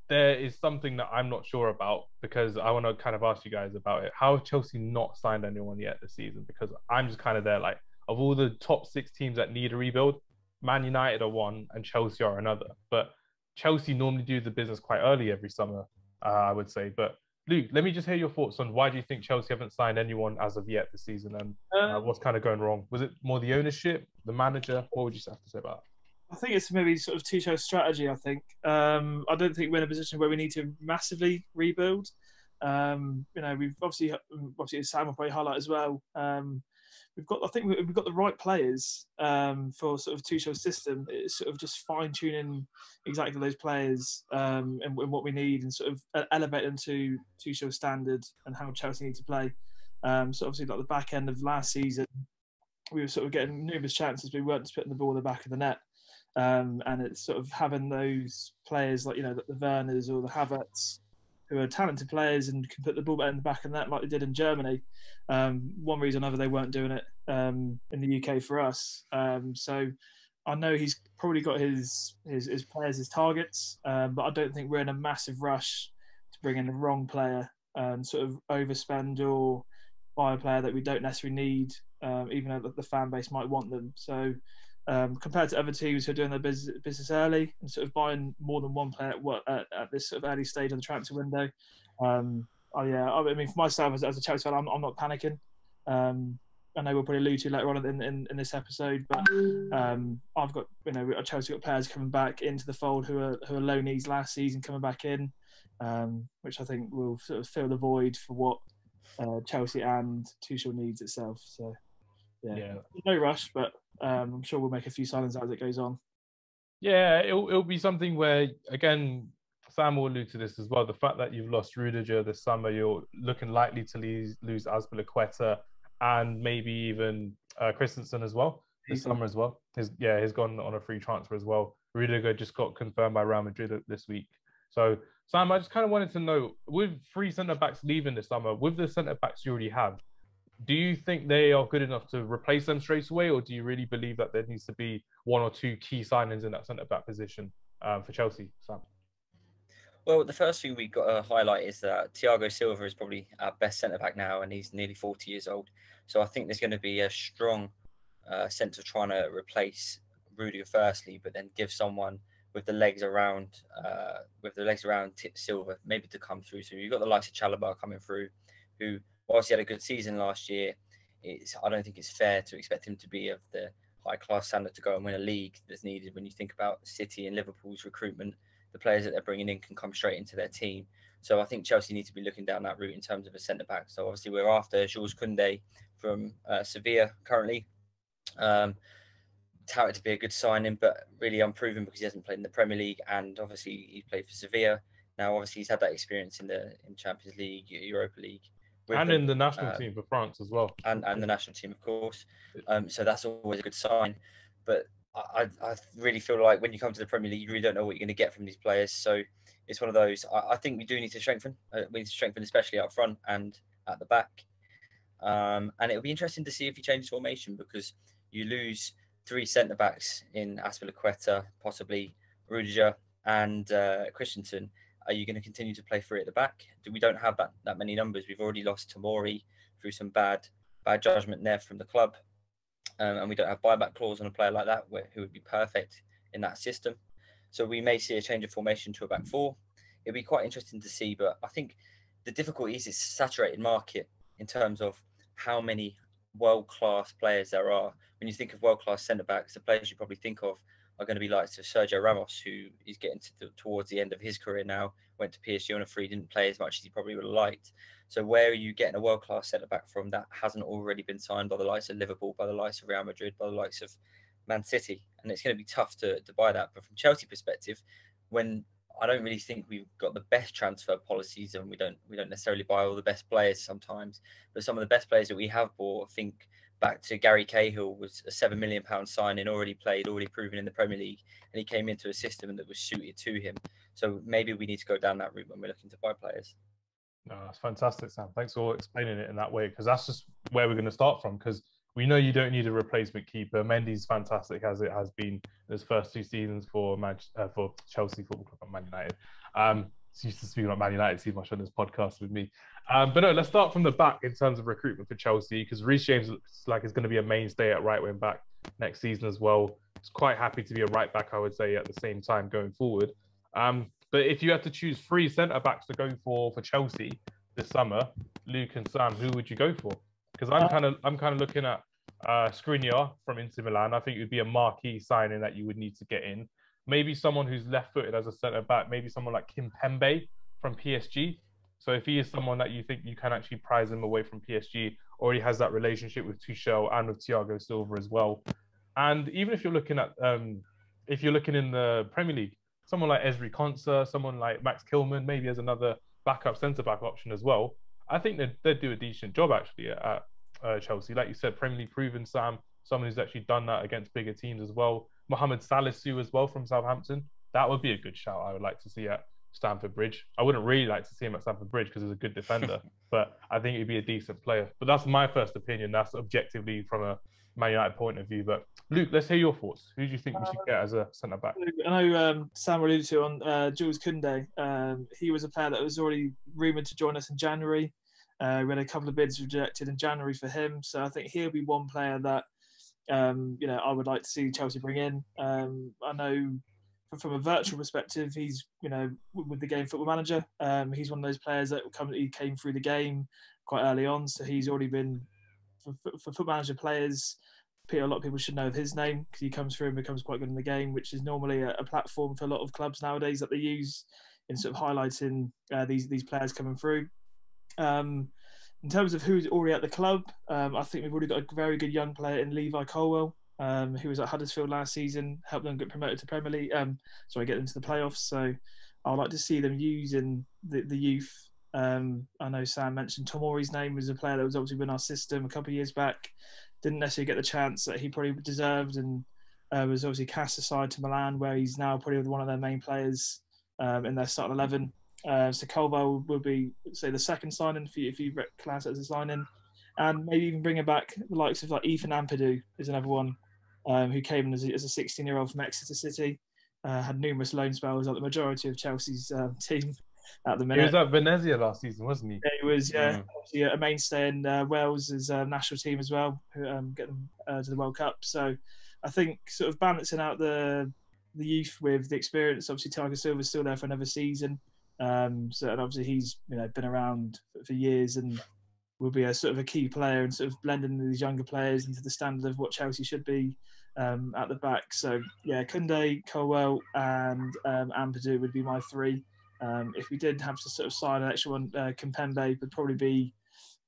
there is something that I'm not sure about because I want to kind of ask you guys about it. How have Chelsea not signed anyone yet this season? Because I'm just kind of there, like, of all the top six teams that need a rebuild, Man United are one and Chelsea are another. But Chelsea normally do the business quite early every summer, I would say. But Luke, let me just hear your thoughts on why do you think Chelsea haven't signed anyone as of yet this season, and what's kind of going wrong? Was it more the ownership, the manager? What would you have to say about I think it's maybe sort of two-show strategy. I think I don't think we're in a position where we need to massively rebuild. We've obviously Sam will probably highlight as well. I think we've got the right players for sort of two-show system. It's sort of just fine-tuning exactly those players and what we need, and sort of elevate them to two-show standard and how Chelsea need to play. So obviously, like the back end of last season, we were sort of getting numerous chances, but we weren't just putting the ball in the back of the net. And it's sort of having those players like, the Werners or the Havertz, who are talented players and can put the ball in the back of the net like they did in Germany. One reason or another, they weren't doing it in the UK for us. So I know he's probably got his players, his targets, but I don't think we're in a massive rush to bring in the wrong player and sort of overspend or buy a player that we don't necessarily need, even though the fan base might want them. So compared to other teams who are doing their business early and sort of buying more than one player at this sort of early stage of the transfer window. I mean, for myself as a Chelsea fan, I'm not panicking. I know we'll probably allude to later on in this episode, but I've got Chelsea got players coming back into the fold who are loanees last season coming back in, which I think will sort of fill the void for what Chelsea and Tuchel needs itself. So yeah. No rush, but I'm sure we'll make a few signings as it goes on. Yeah, it'll be something where, again, Sam will allude to this as well. The fact that you've lost Rudiger this summer, you're looking likely to lose Azpilicueta and maybe even Christensen as well this summer as well. He's gone on a free transfer as well. Rudiger just got confirmed by Real Madrid this week. So, Sam, I just kind of wanted to know, with three centre-backs leaving this summer, with the centre-backs you already have, do you think they are good enough to replace them straight away, or do you really believe that there needs to be one or two key signings in that centre-back position for Chelsea, Sam? Well, the first thing we've got to highlight is that Thiago Silva is probably our best centre-back now, and he's nearly 40 years old. So I think there's going to be a strong sense of trying to replace Rudiger firstly, but then give someone with the legs around Silva maybe to come through. So you've got the likes of Chalobah coming through, who whilst he had a good season last year, I don't think it's fair to expect him to be of the high class standard to go and win a league that's needed. When you think about City and Liverpool's recruitment, the players that they're bringing in can come straight into their team. So I think Chelsea need to be looking down that route in terms of a centre back. So obviously we're after Jules Koundé from Sevilla currently. Touted to be a good signing, but really unproven because he hasn't played in the Premier League, and obviously he played for Sevilla. Now obviously he's had that experience in Champions League, Europa League, and in the national team for France as well, and the national team, of course. So that's always a good sign. But I really feel like when you come to the Premier League, you really don't know what you're going to get from these players. So it's one of those. I think we do need to strengthen. We need to strengthen, especially up front and at the back. And it'll be interesting to see if he changes formation, because you lose three centre backs in Azpilicueta, possibly Rudiger and Christensen. Are you going to continue to play three at the back? We don't have that many numbers. We've already lost Tomori through some bad judgment there from the club. And we don't have buyback clause on a player like that who would be perfect in that system. So we may see a change of formation to a back four. It'd be quite interesting to see, but I think the difficulty is it's a saturated market in terms of how many world-class players there are. When you think of world-class centre-backs, the players you probably think of are going to be like Sergio Ramos, who is getting towards the end of his career now, went to PSG on a free, didn't play as much as he probably would have liked. So where are you getting a world-class centre-back from that hasn't already been signed by the likes of Liverpool, by the likes of Real Madrid, by the likes of Man City? And it's going to be tough to buy that. But from Chelsea perspective, when I don't really think we've got the best transfer policies, and we don't necessarily buy all the best players sometimes, but some of the best players that we have bought, I think back to Gary Cahill, was a £7 million signing, already played, already proven in the Premier League, and he came into a system that was suited to him. So maybe we need to go down that route when we're looking to buy players. No, that's fantastic, Sam. Thanks for explaining it in that way, because that's just where we're going to start from, because we know you don't need a replacement keeper. Mendy's fantastic, as it has been in his first two seasons for Chelsea Football Club and Man United. used to speak about Man United too much on this podcast with me. But no, let's start from the back in terms of recruitment for Chelsea, because Reece James looks like is going to be a mainstay at right wing back next season as well. He's quite happy to be a right back, I would say, at the same time going forward. But if you had to choose 3 centre backs to go for Chelsea this summer, Luke and Sam, who would you go for? Because I'm kind of looking at Skriniar from Inter Milan. I think it would be a marquee signing that you would need to get in. Maybe someone who's left-footed as a centre back. Maybe someone like Kimpembe from PSG. So if he is someone that you think you can actually prize him away from PSG, already has that relationship with Tuchel and with Thiago Silva as well. And even if you're looking at if you're looking in the Premier League, someone like Ezri Konsa, someone like Max Kilman, maybe as another backup centre-back option as well. I think they'd do a decent job actually at Chelsea. Like you said, Premier League proven Sam, someone who's actually done that against bigger teams as well. Mohamed Salisu as well from Southampton. That would be a good shout. I would like to see at Stamford Bridge. I wouldn't really like to see him at Stamford Bridge because he's a good defender, but I think he'd be a decent player. But that's my first opinion. That's objectively from a Man United point of view. But Luke, let's hear your thoughts. Who do you think we should get as a centre back? I know Sam alluded to on Jules Koundé. He was a player that was already rumoured to join us in January. We had a couple of bids rejected in January for him, so I think he'll be one player that I would like to see Chelsea bring in. I know from a virtual perspective, he's with the game Football Manager. He's one of those players that came through the game quite early on, so he's already been for Football Manager players. A lot of people should know of his name because he comes through and becomes quite good in the game, which is normally a platform for a lot of clubs nowadays that they use in sort of highlighting these players coming through. In terms of who's already at the club, I think we've already got a very good young player in Levi Colwill, who was at Huddersfield last season, helped them get promoted to Premier League. Get into the playoffs. So I'd like to see them using the youth. I know Sam mentioned Tomori's name was a player that was obviously in our system a couple of years back. Didn't necessarily get the chance that he probably deserved, and was obviously cast aside to Milan, where he's now probably one of their main players in their starting 11. So Colwell will be, say, the second signing if you class it as a signing, and maybe even bringing back the likes of like Ethan Ampadu is another one who came in as a 16-year-old from Exeter City, had numerous loan spells like the majority of Chelsea's team at the minute. He was at Venezia last season, wasn't he? Yeah, he was, obviously a mainstay in Wales' national team as well, getting to the World Cup. So I think sort of balancing out the youth with the experience. Obviously, Thiago Silva's still there for another season. And obviously he's been around for years and will be a sort of a key player and sort of blending these younger players into the standard of what Chelsea should be at the back. So yeah, Koundé, Colwell, and Ampadu would be my 3. If we did have to sort of sign an extra one, Kimpembe would probably be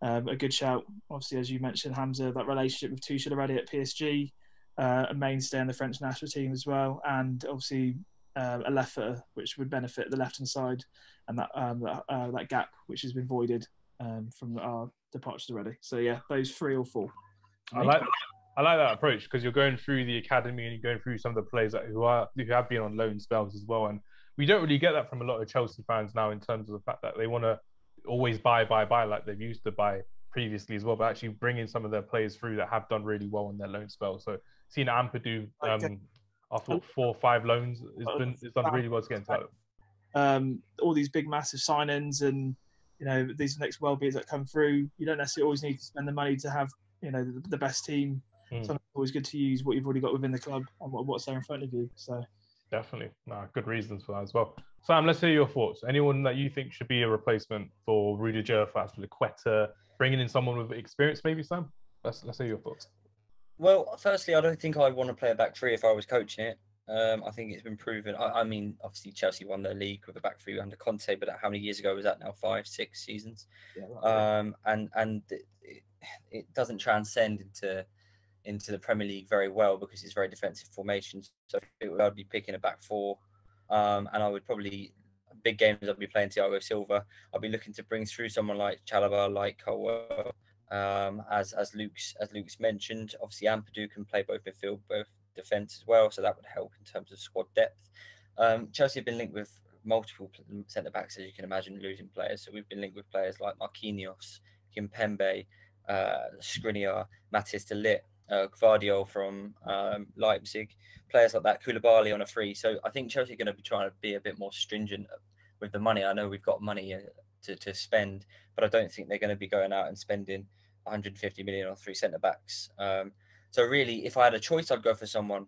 a good shout. Obviously, as you mentioned, Hamza, that relationship with Tuchel already at PSG, a mainstay in the French national team as well, and obviously a left footer, which would benefit the left hand side, and that gap which has been voided from our departures already. So yeah, those 3 or 4. I like that approach because you're going through the academy and you're going through some of the players who have been on loan spells as well, and we don't really get that from a lot of Chelsea fans now in terms of the fact that they want to always buy like they've used to buy previously as well, but actually bringing some of their players through that have done really well on their loan spell. So seeing Ampadu after 4 or 5 loans, it's done really well to get into that. All these big, massive signings and these next world beats that come through, you don't necessarily always need to spend the money to have the best team. Sometimes it's always good to use what you've already got within the club and what's there in front of you. So definitely, good reasons for that as well. Sam, let's hear your thoughts. Anyone that you think should be a replacement for Rudiger, for Azpilicueta, bringing in someone with experience, maybe, Sam? Let's hear your thoughts. Well, firstly, I don't think I'd want to play a back 3 if I was coaching it. I think it's been proven. I mean, obviously, Chelsea won the league with a back 3 under Conte, but how many years ago was that now? 5, 6 seasons? Yeah, and it doesn't transcend into the Premier League very well because it's very defensive formations. So I'd be picking a back 4, and I would probably, big games I'd be playing Thiago Silva. I'd be looking to bring through someone like Chalobah, like Colwell. As Luke's mentioned, obviously Ampadu can play both midfield, both defence as well, so that would help in terms of squad depth. Chelsea have been linked with multiple centre backs, as you can imagine, losing players. So we've been linked with players like Marquinhos, Kimpembe, Skriniar, Matthias de Ligt, Gvardiol from Leipzig, players like that, Koulibaly on a free. So I think Chelsea are going to be trying to be a bit more stringent with the money. I know we've got money to spend, but I don't think they're going to be going out and spending 150 million on 3 centre backs. So really, if I had a choice, I'd go for someone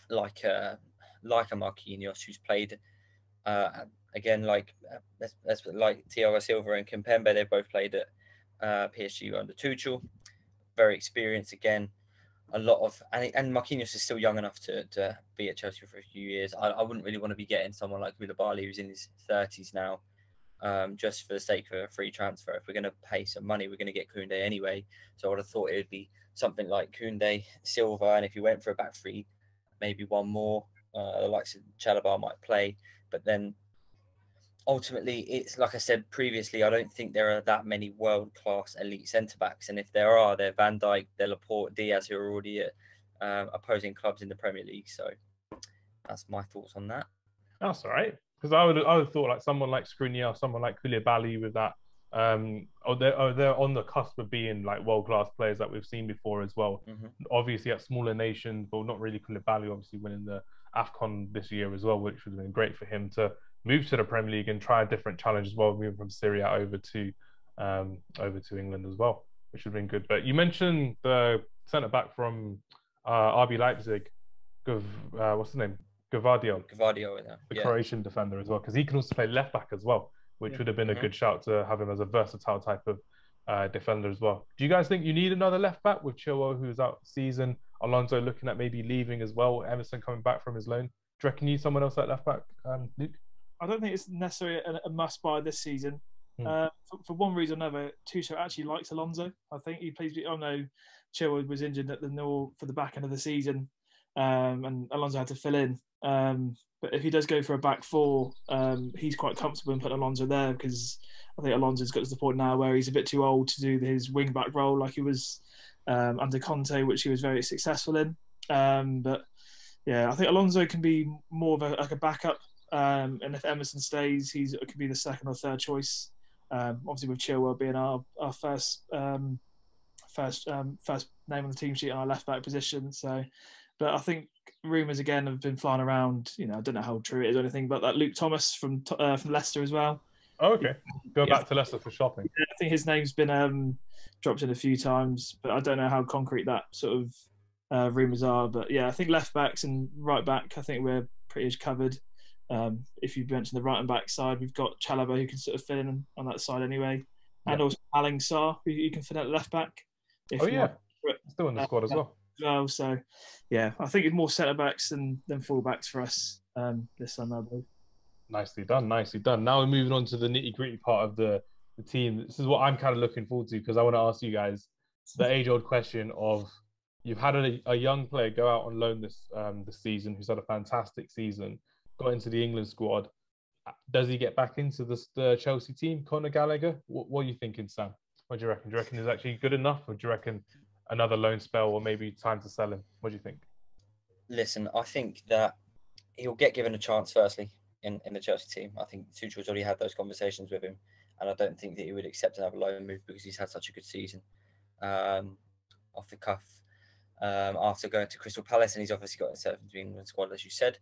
like a Marquinhos, who's played again like Thiago Silva and Kimpembe. They've both played at PSG under Tuchel. Very experienced again. A lot of and Marquinhos is still young enough to be at Chelsea for a few years. I wouldn't really want to be getting someone like Koulibaly, who's in his 30s now, just for the sake of a free transfer. If we're going to pay some money, we're going to get Koundé anyway. So I would have thought it would be something like Koundé, Silva, and if you went for a back three, maybe one more. The likes of Chalobah might play, but then ultimately, it's like I said previously, I don't think there are that many world-class elite centre-backs. And if there are, they're Van Dijk, they're Laporte, Diaz, who are already at opposing clubs in the Premier League. So that's my thoughts on that. That's all right. Because I would have thought like someone like Skriniar, someone like Koulibaly with that, they're on the cusp of being like world-class players that we've seen before as well. Mm-hmm. Obviously at smaller nations, but not really Koulibaly, obviously winning the AFCON this year as well, which would have been great for him to move to the Premier League and try a different challenge as well, moving from Syria over to England as well, which would have been good. But you mentioned the centre back from RB Leipzig, what's his name? Gvardiol, the Croatian defender as well, because he can also play left back as well, which would have been a good shout to have him as a versatile type of defender as well. Do you guys think you need another left back with Chilwell, who's out season, Alonso looking at maybe leaving as well, Emerson coming back from his loan? Do you reckon you need someone else at left back, Luke? I don't think it's necessarily a must-buy this season. For one reason or another, Tuchel actually likes Alonso. I think he plays. I know Chilwell was injured at for the back end of the season, and Alonso had to fill in. But if he does go for a back four, he's quite comfortable in putting Alonso there, because I think Alonso's got to the point now where he's a bit too old to do his wing-back role like he was under Conte, which he was very successful in. But yeah, I think Alonso can be more of a backup. And if Emerson stays, it could be the second or third choice. Obviously, with Chilwell being our first name on the team sheet on our left back position. So, but I think rumours again have been flying around. I don't know how true it is or anything, but that Luke Thomas from Leicester as well. Oh, okay, going back to Leicester for shopping. Yeah, I think his name's been dropped in a few times, but I don't know how concrete that sort of rumours are. But yeah, I think left backs and right back, I think we're pretty much covered. If you mentioned the right and back side, we've got Chalobah who can sort of fill in on that side anyway, and also Aling Sarr who you can fit at left back. Still in the squad as well. So yeah, I think it's more centre backs than full backs for us this summer, I believe. Nicely done. Now we're moving on to the nitty gritty part of the team. This is what I'm kind of looking forward to, because I want to ask you guys the age-old question of, you've had a young player go out on loan this season who's had a fantastic season, got into the England squad. Does he get back into the Chelsea team, Conor Gallagher? What are you thinking, Sam? What do you reckon? Do you reckon he's actually good enough, or do you reckon another loan spell, or maybe time to sell him? What do you think? Listen, I think that he'll get given a chance firstly in the Chelsea team. I think Tuchel's already had those conversations with him, and I don't think that he would accept another loan move because he's had such a good season off the cuff after going to Crystal Palace, and he's obviously got himself into the England squad, as you said.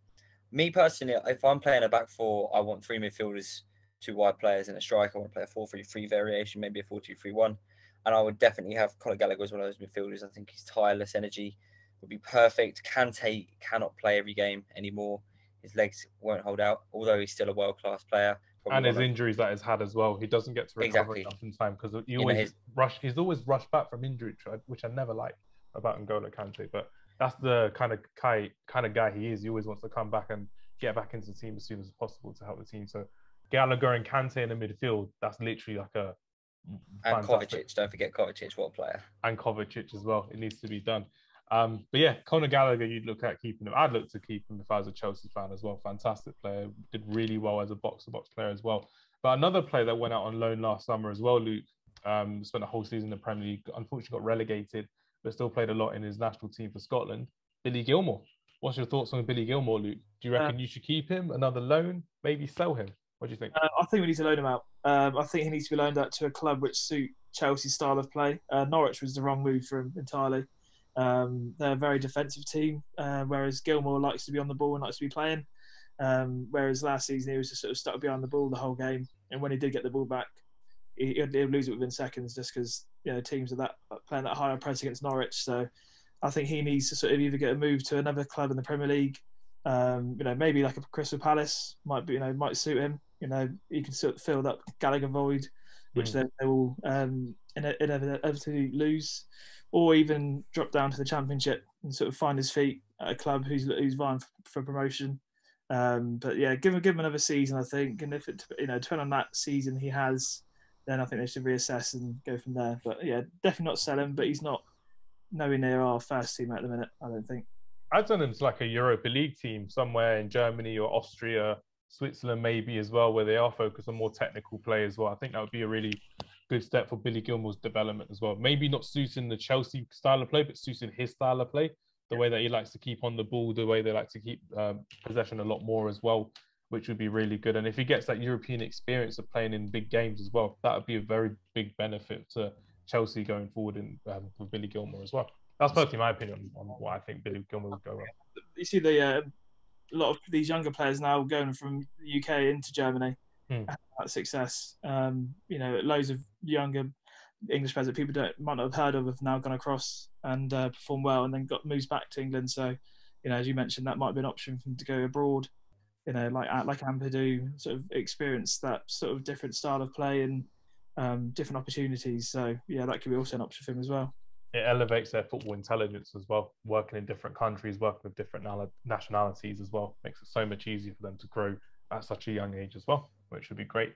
Me personally, if I'm playing a back four, I want 3 midfielders, 2 wide players, and a striker. I want to play a 4-3-3 variation, maybe a 4-2-3-1. And I would definitely have Conor Gallagher as one of those midfielders. I think his tireless energy would be perfect. Kante cannot play every game anymore. His legs won't hold out, although he's still a world-class player. And his injuries that he's had as well. He doesn't get to recover enough in time, because he's always rushed back from injury, which I never like about N'Golo Kante. But that's the kind of guy he is. He always wants to come back and get back into the team as soon as possible to help the team. So Gallagher and Kante in the midfield, that's literally like a... And Kovacic, don't forget Kovacic, what a player. And Kovacic as well. It needs to be done. But yeah, Conor Gallagher, you'd look at keeping him. I'd look to keep him if I was a Chelsea fan as well. Fantastic player. Did really well as a box-to-box player as well. But another player that went out on loan last summer as well, Luke, spent a whole season in the Premier League, unfortunately got relegated, but still played a lot in his national team for Scotland, Billy Gilmore. What's your thoughts on Billy Gilmore, Luke? Do you reckon you should keep him, another loan, maybe sell him? What do you think? I think we need to loan him out. I think he needs to be loaned out to a club which suit Chelsea's style of play. Norwich was the wrong move for him entirely. They're a very defensive team, whereas Gilmore likes to be on the ball and likes to be playing. Whereas last season he was just sort of stuck behind the ball the whole game, and when he did get the ball back, he'd lose it within seconds just because teams are that playing that higher press against Norwich. So I think he needs to sort of either get a move to another club in the Premier League. Maybe like a Crystal Palace might suit him. He can sort of fill that Gallagher void, which they will inevitably lose, or even drop down to the Championship and sort of find his feet at a club who's vying for promotion. But yeah, give him another season, I think, and if it depending on that season he has, then I think they should reassess and go from there. But yeah, definitely not sell him, but he's not nowhere near our first team at the minute, I don't think. I'd send him to like a Europa League team somewhere in Germany or Austria, Switzerland maybe as well, where they are focused on more technical play as well. I think that would be a really good step for Billy Gilmore's development as well. Maybe not suiting the Chelsea style of play, but suiting his style of play, the way that he likes to keep on the ball, the way they like to keep possession a lot more as well, which would be really good. And if he gets that European experience of playing in big games as well, that would be a very big benefit to Chelsea going forward with Billy Gilmore as well. That's personally my opinion on what I think Billy Gilmore would go well. You see a lot of these younger players now going from the UK into Germany. That success. Loads of younger English players that people might not have heard of have now gone across and performed well, and then got moves back to England. So, as you mentioned, that might be an option for him to go abroad. Like Ampadu, sort of experience that sort of different style of play and different opportunities. So yeah, that could be also an option for him as well. It elevates their football intelligence as well, working in different countries, working with different nationalities as well. Makes it so much easier for them to grow at such a young age as well, which would be great.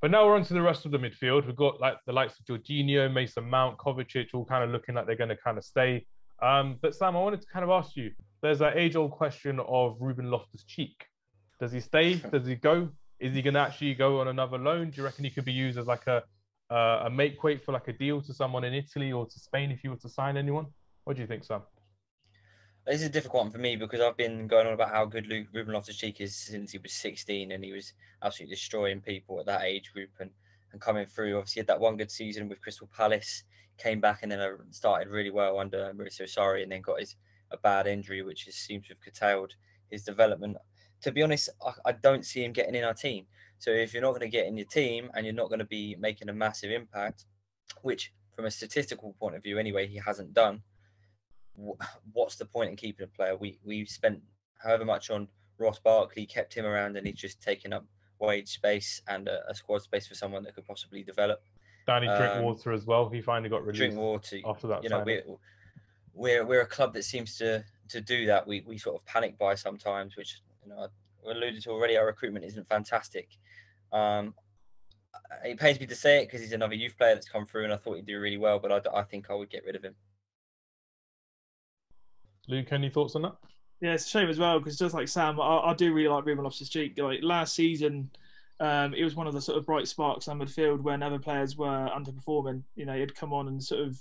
But now we're on to the rest of the midfield. We've got like the likes of Jorginho, Mason Mount, Kovacic, all kind of looking like they're going to kind of stay. But Sam, I wanted to kind of ask you, there's that age-old question of Ruben Loftus-Cheek. Does he stay? Does he go? Is he going to actually go on another loan? Do you reckon he could be used as like a make weight for like a deal to someone in Italy or to Spain if you were to sign anyone? What do you think, Sam? This is a difficult one for me because I've been going on about how good Ruben Loftus-Cheek is since he was 16, and he was absolutely destroying people at that age group and coming through. Obviously, he had that one good season with Crystal Palace, came back and then started really well under Mauricio Sarri, and then got a bad injury, which seems to have curtailed his development. To be honest, I don't see him getting in our team. So if you're not going to get in your team and you're not going to be making a massive impact, which from a statistical point of view anyway, he hasn't done, what's the point in keeping a player? We've spent however much on Ross Barkley, kept him around, and he's just taken up wage space and a squad space for someone that could possibly develop. Danny Drinkwater as well. He finally got released Drinkwater, after that. We're a club that seems to do that. We sort of panic buy sometimes, which I alluded to already. Our recruitment isn't fantastic. It pains me to say it because he's another youth player that's come through, and I thought he'd do really well, but I think I would get rid of him. Luke, any thoughts on that? Yeah, it's a shame as well because just like Sam, I do really like Ruben Loftus-Cheek. Like last season, it was one of the sort of bright sparks on midfield when other players were underperforming. He'd come on and sort of,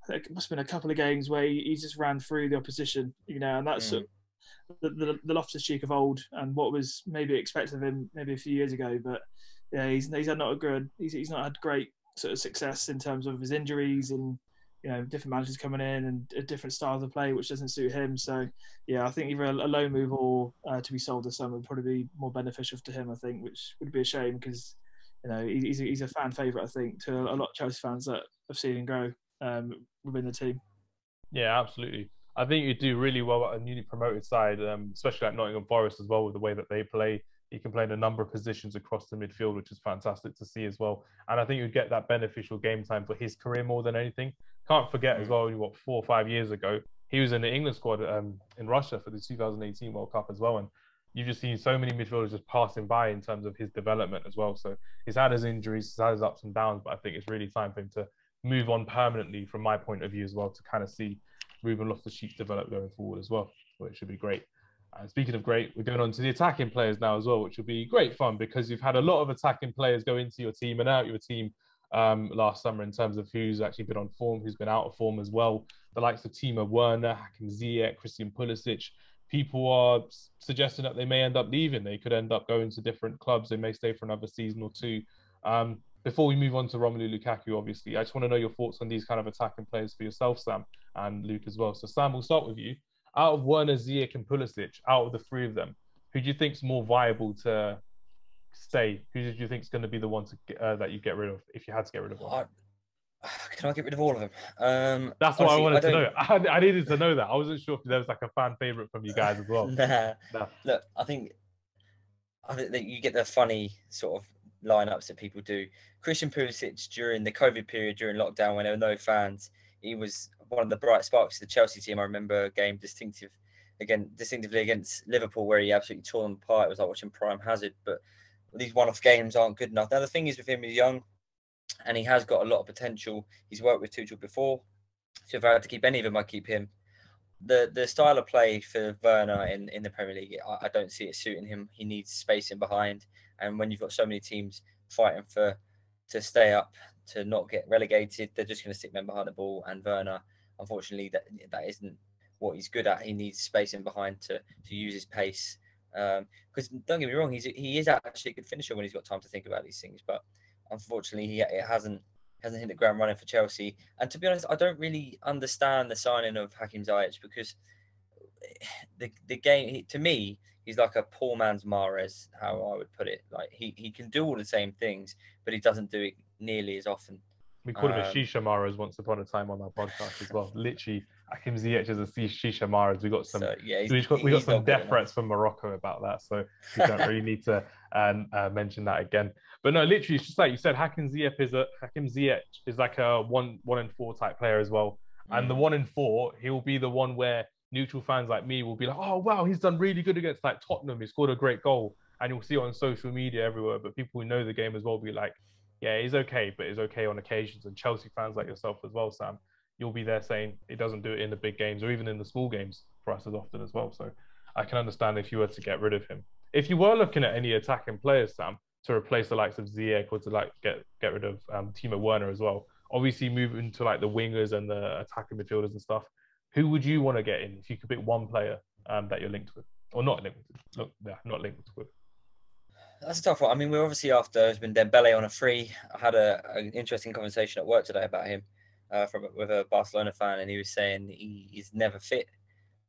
I think it must have been a couple of games where he just ran through the opposition. And that's sort of the Loftus-Cheek of old and what was maybe expected of him maybe a few years ago. But yeah, he's not he's not had great sort of success in terms of his injuries and different managers coming in and a different style of play which doesn't suit him. So yeah, I think either a loan move or to be sold this summer would probably be more beneficial to him, I think, which would be a shame because he's a fan favourite, I think, to a lot of Chelsea fans that have seen him grow within the team. Yeah, absolutely. I think you do really well at a newly promoted side, especially like Nottingham Forest as well, with the way that they play. He can play in a number of positions across the midfield, which is fantastic to see as well. And I think you'd get that beneficial game time for his career more than anything. Can't forget as well, 4 or 5 years ago, he was in the England squad in Russia for the 2018 World Cup as well. And you've just seen so many midfielders just passing by in terms of his development as well. So he's had his injuries, he's had his ups and downs, but I think it's really time for him to move on permanently from my point of view as well, to kind of see Ruben Loftus-Cheek develop going forward as well, which should be great. And speaking of great, we're going on to the attacking players now as well, which will be great fun because you've had a lot of attacking players go into your team and out your team last summer in terms of who's actually been on form, who's been out of form as well. The likes of Timo Werner, Hakim Ziyech, Christian Pulisic. People are suggesting that they may end up leaving. They could end up going to different clubs. They may stay for another season or two. Before we move on to Romelu Lukaku, obviously, I just want to know your thoughts on these kind of attacking players for yourself, Sam, and Luke as well. So Sam, we'll start with you. Out of Werner, Ziyech and Pulisic, out of the three of them, who do you think's more viable to stay? Who do you think's going to be the one to that you get rid of if you had to get rid of one? Can I get rid of all of them? That's honestly, what I wanted to know. I needed to know that. I wasn't sure if there was like a fan favorite from you guys as well. Nah. Look, I think that you get the funny sort of lineups that people do. Christian Pulisic during the COVID period, during lockdown, when there were no fans, he was one of the bright sparks of the Chelsea team. I remember a game distinctively against Liverpool where he absolutely tore them apart. It was like watching Prime Hazard. But these one-off games aren't good enough. Now the thing is with him, he's young, and he has got a lot of potential. He's worked with Tuchel before, so if I had to keep any of them, I'd keep him. The style of play for Werner in the Premier League, I don't see it suiting him. He needs space in behind, and when you've got so many teams fighting to stay up, to not get relegated, they're just going to stick men behind the ball. And Werner, unfortunately, that isn't what he's good at. He needs space in behind to use his pace. Because don't get me wrong, he is actually a good finisher when he's got time to think about these things. But unfortunately, it hasn't hit the ground running for Chelsea. And to be honest, I don't really understand the signing of Hakim Ziyech, because the game, to me, he's like a poor man's Mahrez, how I would put it. Like he can do all the same things, but he doesn't do it nearly as often. We called him a Shisha Mahrez once upon a time on our podcast as well. Literally, Hakim Ziyech is a Shisha Mahrez. We got some, we got some death threats from Morocco about that, so we don't really need to mention that again. But no, literally, it's just like you said. Hakim Ziyech is like a 1 in 4 type player as well. And the 1 in 4, he will be the one where neutral fans like me will be like, oh wow, he's done really good against like Tottenham. He scored a great goal, and you'll see it on social media everywhere. But people who know the game as well will be like, yeah, he's okay, but he's okay on occasions. And Chelsea fans like yourself as well, Sam, you'll be there saying he doesn't do it in the big games or even in the small games for us as often as well. So I can understand if you were to get rid of him. If you were looking at any attacking players, Sam, to replace the likes of Ziyech or to like get rid of Timo Werner as well, obviously moving to like the wingers and the attacking midfielders and stuff, who would you want to get in if you could pick one player that you're linked with or not linked with? Look, yeah, not linked with. That's a tough one. I mean, we're obviously after has been Dembele on a free. I had an interesting conversation at work today about him with a Barcelona fan, and he was saying he's never fit.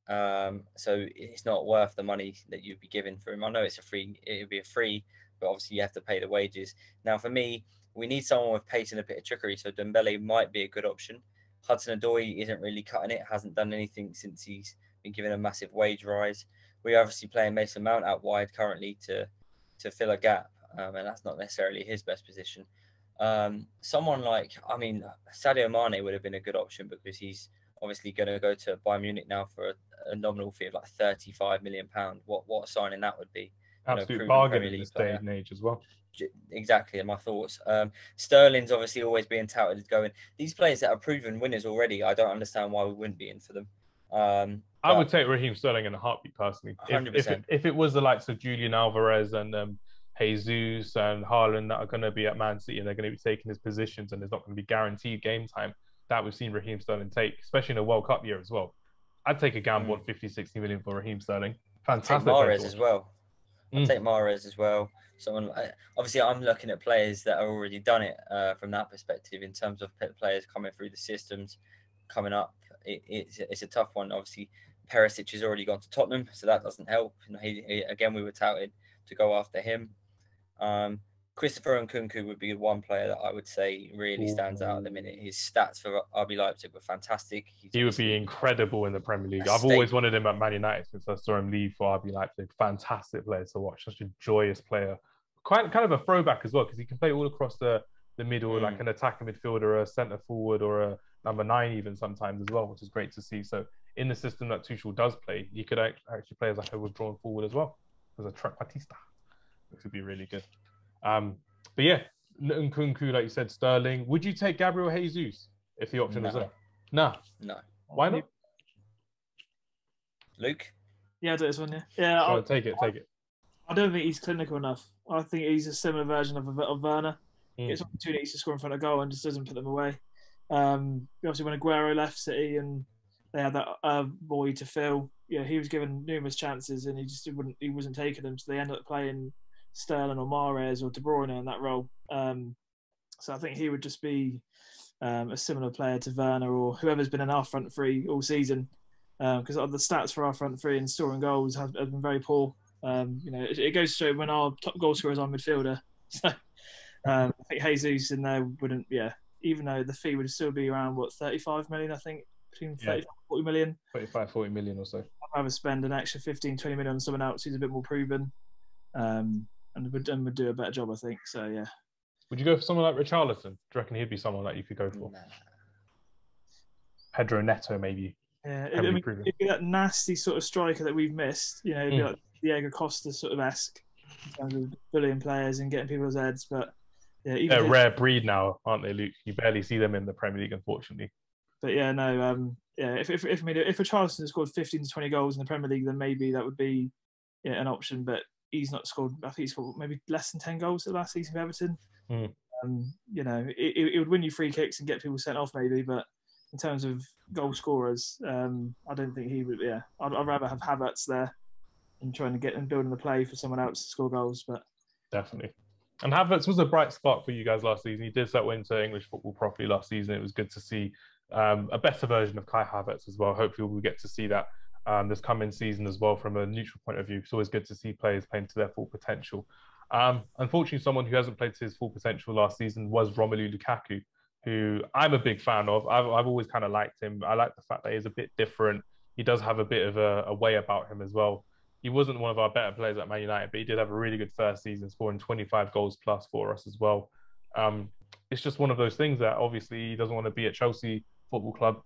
So it's not worth the money that you'd be giving for him. I know it would be a free, but obviously you have to pay the wages. Now, for me, we need someone with pace and a bit of trickery, so Dembele might be a good option. Hudson-Odoi isn't really cutting it, hasn't done anything since he's been given a massive wage rise. We're obviously playing Mason Mount out wide currently to fill a gap, and that's not necessarily his best position. Someone like, Sadio Mane would have been a good option because he's obviously going to go to Bayern Munich now for a nominal fee of like £35 million. What a signing that would be. Absolute bargain in this day and age as well. Exactly, and my thoughts. Sterling's obviously always being touted as going. These players that are proven winners already, I don't understand why we wouldn't be in for them. I would take Raheem Sterling in a heartbeat personally. If it was the likes of Julian Alvarez and Jesus and Haaland that are going to be at Man City and they're going to be taking his positions and there's not going to be guaranteed game time that we've seen Raheem Sterling take, especially in a World Cup year as well. I'd take a gamble on 50-60 million for Raheem Sterling. Fantastic. Mahrez as well. I'd take Mahrez as well. Someone, obviously, I'm looking at players that have already done it from that perspective in terms of players coming through the systems, coming up. It's a tough one. Obviously, Perisic has already gone to Tottenham, so that doesn't help. Again, we were touted to go after him. Christopher Nkunku would be one player that I would say really stands out at the minute. His stats for RB Leipzig were fantastic. He would be incredible in the Premier League. I've always wanted him at Man United since I saw him leave for RB Leipzig. Fantastic player to watch. Such a joyous player. Kind of a throwback as well because he can play all across the middle, like an attacking midfielder, a centre forward, or a number 9 even sometimes as well, which is great to see. So in the system that Tuchel does play, he could actually play as like a withdrawn forward as well, as a trequartista, which would be really good. But yeah, Nkunku, like you said, Sterling. Would you take Gabriel Jesus if the option was there? No. Why not? Luke? Yeah, I'll do this one. Yeah. I'll take it. I don't think he's clinical enough. I think he's a similar version of Werner. He gets opportunities to score in front of goal and just doesn't put them away. Obviously, when Aguero left City and they had that void to fill, he was given numerous chances and he wasn't taking them. So they ended up playing Sterling or Mahrez or De Bruyne in that role. So I think he would just be a similar player to Werner or whoever's been in our front three all season. Because the stats for our front three in scoring goals have been very poor. It goes to show when our top goal scorer is our midfielder. So I think Jesus in there wouldn't, even though the fee would still be around, 35 million, I think, between 35 and 40 million. 35, 40 million or so. I'd rather spend an extra 15, 20 million on someone else who's a bit more proven and would do a better job, I think. So, yeah. Would you go for someone like Richarlison? Do you reckon he'd be someone that you could go for? Nah. Pedro Neto, maybe. Yeah, it'd be that nasty sort of striker that we've missed. It'd be like Diego Costa sort of esque in terms of bullying players and getting people's heads. But yeah, they're a rare breed now, aren't they, Luke? You barely see them in the Premier League, unfortunately. But yeah, no, if Richarlison has scored 15 to 20 goals in the Premier League, then maybe that would be an option. But he's not scored. I think he's scored maybe less than 10 goals the last season for Everton. It would win you free kicks and get people sent off, maybe, but in terms of goal scorers, I don't think he would. Yeah, I'd rather have Havertz there and trying to get and building the play for someone else to score goals. But definitely. And Havertz was a bright spark for you guys last season. He did settle into English football properly last season. It was good to see a better version of Kai Havertz as well. Hopefully we'll get to see that this coming season as well from a neutral point of view. It's always good to see players playing to their full potential. Unfortunately, someone who hasn't played to his full potential last season was Romelu Dukaku, who I'm a big fan of. I've always kind of liked him. I like the fact that he's a bit different. He does have a bit of a way about him as well. He wasn't one of our better players at Man United, but he did have a really good first season, scoring 25 goals plus for us as well. It's just one of those things that obviously he doesn't want to be at Chelsea Football Club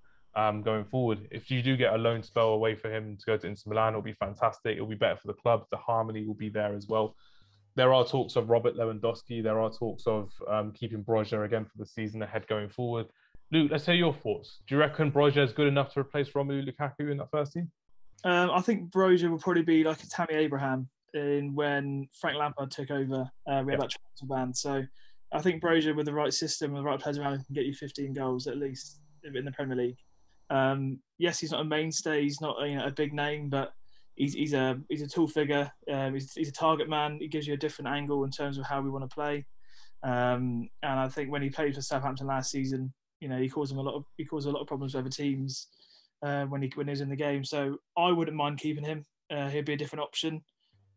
going forward. If you do get a loan spell away for him to go to Inter Milan, it'll be fantastic. It'll be better for the club. The harmony will be there as well. There are talks of Robert Lewandowski. There are talks of keeping Broja again for the season ahead going forward. Luke, let's hear your thoughts. Do you reckon Broja is good enough to replace Romelu Lukaku in that first team? I think Broja will probably be like a Tammy Abraham when Frank Lampard took over. We had that transfer ban. So I think Broja, with the right system and the right players around him, can get you 15 goals at least in the Premier League. Yes, he's not a mainstay. He's not a big name, but he's a tall figure. He's a target man. He gives you a different angle in terms of how we want to play. And I think when he played for Southampton last season, he caused a lot of problems with other teams when he was in the game. So I wouldn't mind keeping him. He'd be a different option.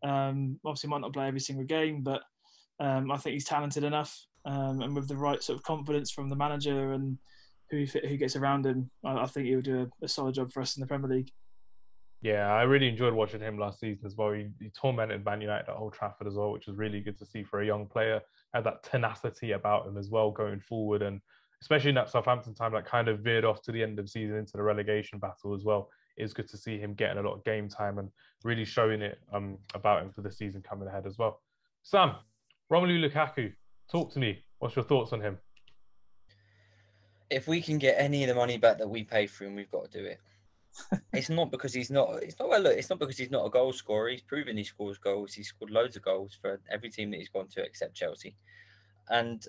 Obviously, might not play every single game, but I think he's talented enough, and with the right sort of confidence from the manager and who gets around him, I think he would do a solid job for us in the Premier League. Yeah, I really enjoyed watching him last season as well. He tormented Man United at Old Trafford as well, which was really good to see for a young player. Had that tenacity about him as well going forward, and especially in that Southampton time that kind of veered off to the end of the season into the relegation battle as well. It's good to see him getting a lot of game time and really showing it about him for the season coming ahead as well. Sam, Romelu Lukaku, talk to me. What's your thoughts on him? If we can get any of the money back that we paid for him, we've got to do it. It's not because he's not. It's not because he's not a goal scorer. He's proven he scores goals. He's scored loads of goals for every team that he's gone to except Chelsea. And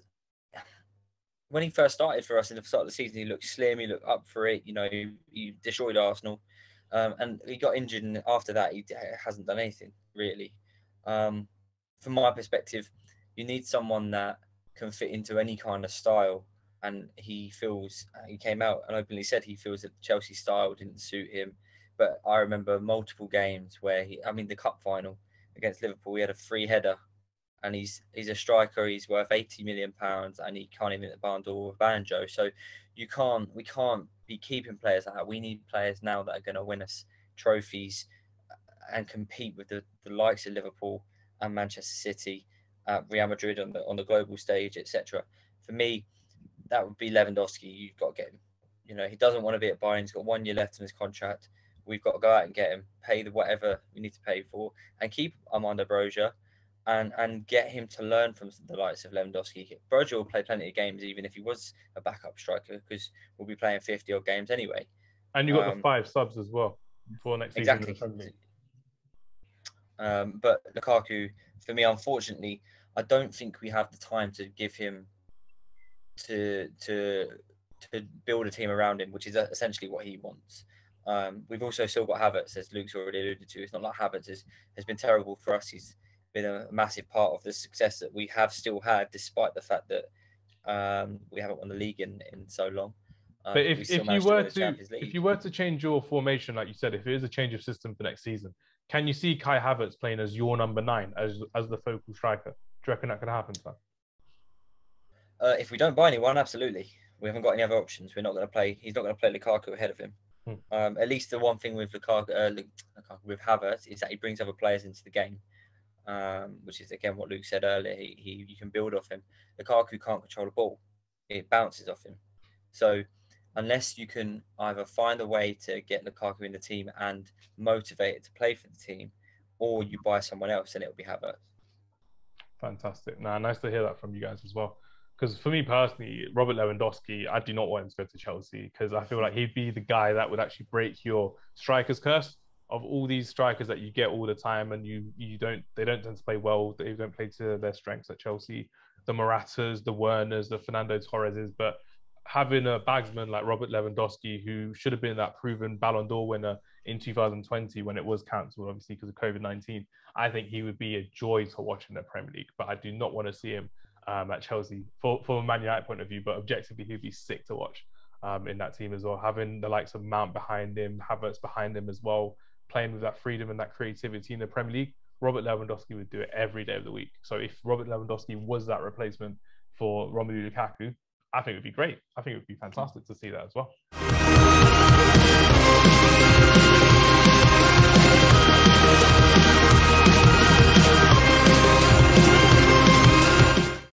when he first started for us in the start of the season, he looked slim. He looked up for it. He destroyed Arsenal, and he got injured. And after that, he hasn't done anything really. From my perspective, you need someone that can fit into any kind of style. And he came out and openly said he feels that Chelsea style didn't suit him. But I remember multiple games where the cup final against Liverpool, he had a free header, and he's a striker. He's worth £80 million, and he can't even hit the barn door with banjo. So we can't be keeping players like that. We need players now that are going to win us trophies and compete with the likes of Liverpool and Manchester City, Real Madrid on the global stage, etc. For me, that would be Lewandowski. You've got to get him. He doesn't want to be at Bayern. He's got 1 year left in his contract. We've got to go out and get him, pay whatever we need to pay for, and keep Armando Broja, and get him to learn from the likes of Lewandowski. Broja will play plenty of games, even if he was a backup striker, because we'll be playing 50 odd games anyway. And you got the 5 subs as well for next season. Exactly. But Lukaku, for me, unfortunately, I don't think we have the time to give him to build a team around him, which is essentially what he wants. We've also still got Havertz, as Luke's already alluded to. It's not like Havertz has been terrible for us. He's been a massive part of the success that we have still had, despite the fact that we haven't won the league in so long. But if you were to change your formation, like you said, if it is a change of system for next season, Can you see Kai Havertz playing as your number 9, as the focal striker? Do you reckon that could happen, Sam? If we don't buy anyone, absolutely. We haven't got any other options. We're not going to play. He's not going to play Lukaku ahead of him. At least the one thing with Lukaku, with Havertz, is that he brings other players into the game, which is again what Luke said earlier. You can build off him. Lukaku can't control the ball; it bounces off him. So unless you can either find a way to get Lukaku in the team and motivate it to play for the team, or you buy someone else, then it'll be Havertz. Fantastic. Nice to hear that from you guys as well. Because for me personally, Robert Lewandowski, I do not want him to go to Chelsea because I feel like he'd be the guy that would actually break your striker's curse of all these strikers that you get all the time, and they don't tend to play well. They don't play to their strengths at Chelsea. The Moratas, the Werners, the Fernando Torreses, but having a bagsman like Robert Lewandowski, who should have been that proven Ballon d'Or winner in 2020 when it was cancelled, obviously because of COVID-19, I think he would be a joy to watch in the Premier League. But I do not want to see him at Chelsea from a Man United point of view, but objectively he'd be sick to watch in that team as well. Having the likes of Mount behind him, Havertz behind him as well, playing with that freedom and that creativity in the Premier League, Robert Lewandowski would do it every day of the week. So if Robert Lewandowski was that replacement for Romelu Lukaku, I think it would be great. I think it would be fantastic to see that as well.